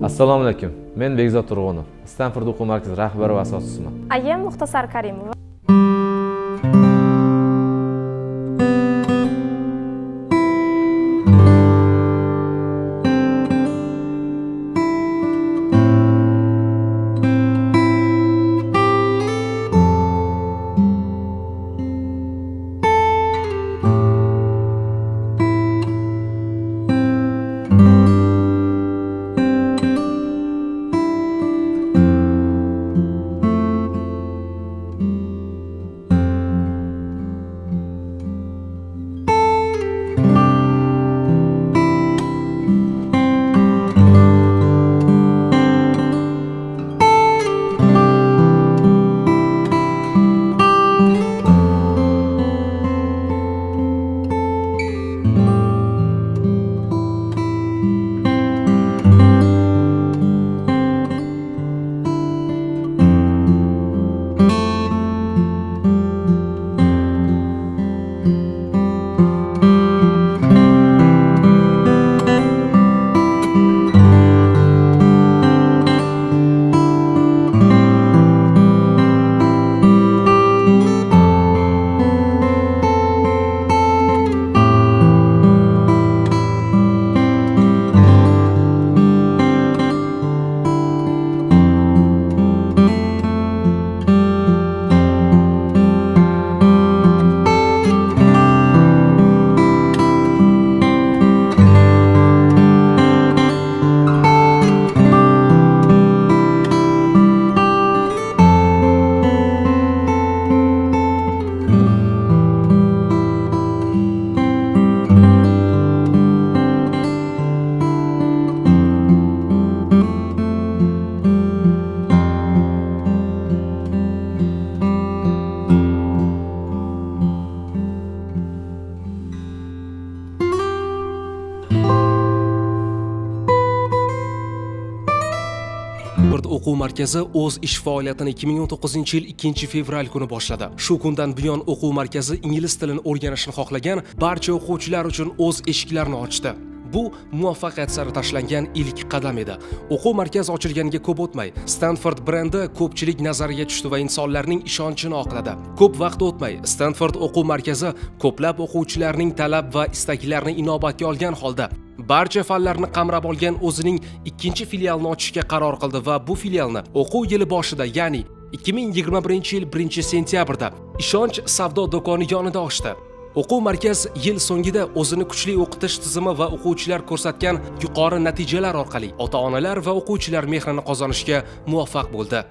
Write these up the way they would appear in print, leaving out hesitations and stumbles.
Assalomu alaykum. Men Bekzod Turg'unov, Stanford o'quv markazi rahbari va asoschisiman. Ayam Muxtasar Karimova. O'quv markazi o'z ish faoliyatini 2019-yil 2-fevral kuni boshladi. Shu kundan buyon o'quv markazi ingliz tilini o'rganishni xohlagan barcha o'quvchilar uchun o'z eshiklarini ochdi. Bu muvaffaqiyat sari tashlangan ilk qadam edi. O'quv markazi ochilganiga ko'p o'tmay, Stanford brendi ko'pchilik nazariga tushdi va insonlarning ishonchini oqladi. Ko'p vaqt o'tmay, Stanford o'quv markazi ko'plab o'quvchilarning talab va istaklarini inobatga olgan holda barcha fanlarni qamrab olgan o'zining ikkinchi filialini ochishga qaror qildi va bu filialni o'quv yili boshida, ya'ni 2021-yil 1-sentyabrda Ishonch savdo do'koni yonida ochdi. O'quv markazi yil so'ngida o'zini kuchli o'qitish tizimi va o'quvchilar ko'rsatgan yuqori natijalar orqali ota-onalar va o'quvchilar mehrini qozonishga muvaffaq bo'ldi.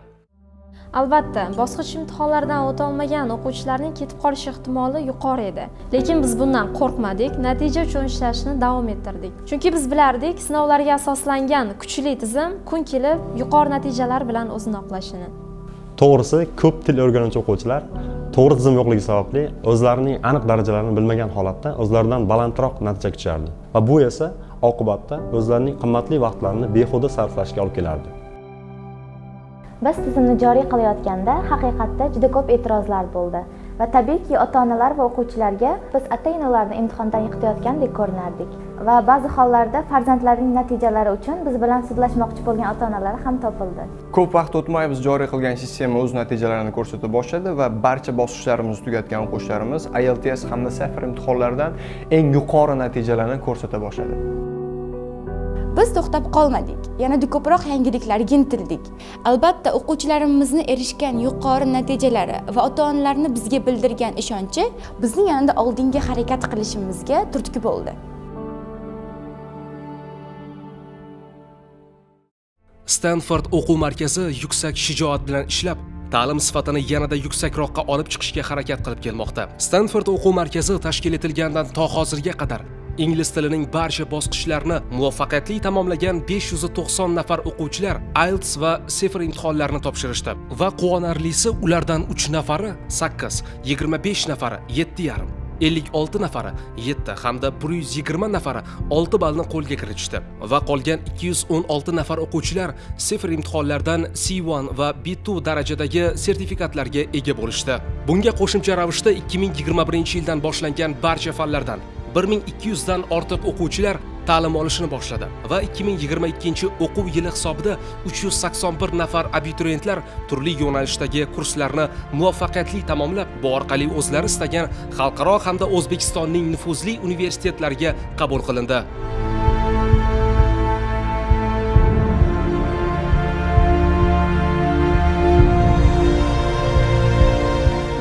Albatta, bosqich imtihonlaridan o'ta olmagan o'quvchilarning ketib qolish ehtimoli yuqori edi. Lekin biz bundan qo'rqmadik, natija uchun ishlashni davom ettirdik. Chunki biz bilardik, sinovlarga asoslangan kuchli tizim kun kelib yuqori natijalar bilan o'zini oqlashini. To'g'risi, ko'p til o'rganuvchi o'quvchilar to'g'ri tizim yo'qligi sababli o'zlarining aniq darajalarini bilmagan holatda o'zlaridan balandroq natija kutishardi. Va bu esa oqibatda o'zlarining qimmatli vaqtlarini behuda sarflashga olib kelardi. Biz tizimni joriy qilayotganda haqiqatda juda ko'p e'tirozlar bo'ldi va tabiiyki ota-onalar va o'quvchilarga biz ota-onalarni imtihondan yiqitayotgandek ko'rinardik va ba'zi hollarda farzandlarining natijalari uchun biz bilan sudlashmoqchi bo'lgan ota-onalar ham topildi. Ko'p vaqt o'tmay biz joriy qilgan sistema o'z natijalarini ko'rsata boshladi va barcha bosqichlarimizni tugatgan o'quvchilarimiz IELTS hamda SAFR imtihonlaridan eng yuqori natijalarni ko'rsata boshladi. Biz to'xtab qolmadik, yanada ko'proq yangiliklarga intildik. Albatta, o'quvchilarimizni erishgan yuqori natijalari va ota-onalarni bizga bildirgan ishonchi bizning yanada oldinga harakat qilishimizga turtki bo'ldi. Stanford o'quv markazi yuksak shijoat bilan ishlab, ta'lim sifatini yanada yuksakroqqa olib chiqishga harakat qilib kelmoqda. Stanford o'quv markazi tashkil etilgandan to hozirga qadar ingliz tilining barcha bosqichlarini muvaffaqiyatli tamomlagan 590 nafar o'quvchilar IELTS va SAFR imtihonlarini topshirishdi va quvonarlisi ulardan 3 nafari 8, 25 nafari 7,5, 56 nafari 7 hamda 120 nafari 6 ballni qo'lga kiritishdi va qolgan 216 nafar o'quvchilar SAFR imtihonlaridan C1 va B2 darajadagi sertifikatlarga ega bo'lishdi. Bunga qo'shimcha ravishda 2021-yildan boshlangan barcha fanlardan 1200 dan ortiq o'quvchilar ta'lim olishni boshladi va 2022 o'quv yili hisobida 381 nafar abituriyentlar turli yo'nalishdagi kurslarni muvaffaqiyatli tamomlab, bu orqali o'zlari istagan xalqaro hamda O'zbekistonning nufuzli universitetlariga qabul qilindi.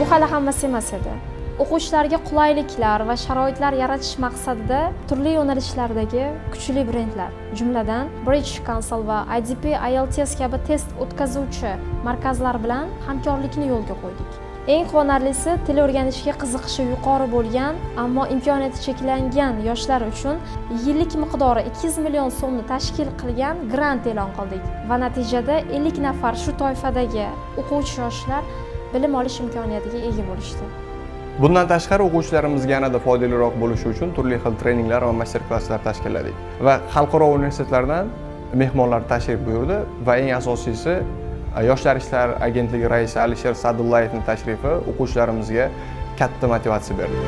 Bu hali hammasi emas edi. O'quvchilarga qulayliklar va sharoitlar yaratish maqsadida turli yo'nalishlardagi kuchli brendlar, jumladan British Council va IDP IELTS kabi test o'tkazuvchi markazlar bilan hamkorlikni yo'lga qo'ydik. Eng quvonarlisi, til o'rganishga qiziqishi yuqori bo'lgan, ammo imkoniyati cheklangan yoshlar uchun yillik miqdori 200 million so'mni tashkil qilgan grant e'lon qildik va natijada 50 nafar shu toifadagi o'quvchi yoshlar bilim olish imkoniyatiga ega bo'lishdi. Bundan tashqari o'quvchilarimizga yanada foydaliroq bo'lishi uchun turli xil treninglar va master-klasslar tashkilladik va xalqaro universitetlardan mehmonlar tashrif buyurdi va eng asosiysi Yoshlar ishlari agentligi raisi Alisher Sadullayevning tashrifi o'quvchilarimizga katta motivatsiya berdi.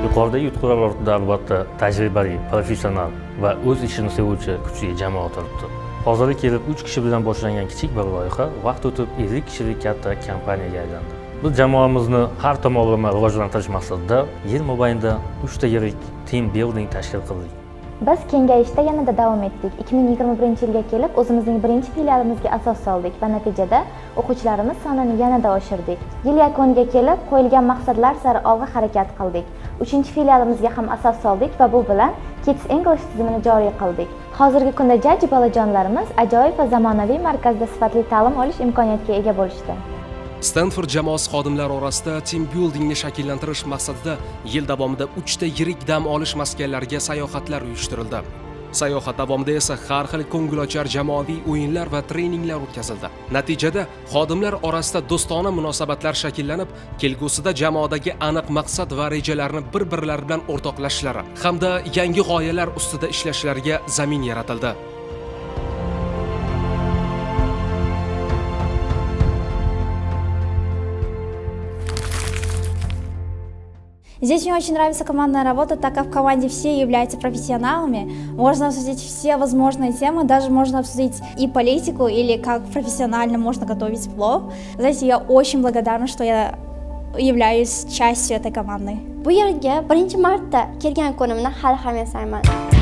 Yuqoridagi yutuqlar ortida albatta tajribali, professional va o'z ishini sevuvchi kuchli jamoa turibdi. Hozirga kelib 3 kishi bilan boshlangan kichik bir loyiha vaqt o'tib 50 kishilik katta kompaniyaga aylandi. Biz jamoamizni har tomonlama rivojlantirish maqsadida yil mobaynida 3 ta yirik team building tashkil qildik. Biz kengayishda yanada davom etdik. 2021-yilga kelib o'zimizning birinchi filialimizga asos soldik va natijada o'quvchilarimiz sonini yanada oshirdik. Yil yakuniga kelib qo'yilgan maqsadlar sari olg'a harakat qildik. 3-filialimizga ham asos soldik va bu bilan Kids English tizimini joriy qildik. Hozirgi kunda jajji bolajonlarimiz ajoyib va zamonaviy markazda sifatli ta'lim olish imkoniyatiga ega bo'lishdi. Stanford jamoasi xodimlari orasida team buildingni shakllantirish maqsadida yil davomida 3 ta yirik dam olish maskanlariga sayohatlar uyushtirildi. Sayohat davomida esa har xil ko'ngilochar jamoaviy o'yinlar va treninglar o'tkazildi. Natijada xodimlar orasida do'stona munosabatlar shakllanib, kelgusida jamoadagi aniq maqsad va rejalarni bir-birlari bilan o'rtoqlashishlari hamda yangi g'oyalar ustida ishlashlariga zamin yaratildi. Здесь мне очень нравится командная работа, так как в команде все являются профессионалами. Можно обсудить все возможные темы, даже можно обсудить и политику, или как профессионально можно готовить плов. Знаете, я очень благодарна, что я являюсь частью этой команды. Bu yerga birinchi marta kelgan kunimni hali ham eslayman.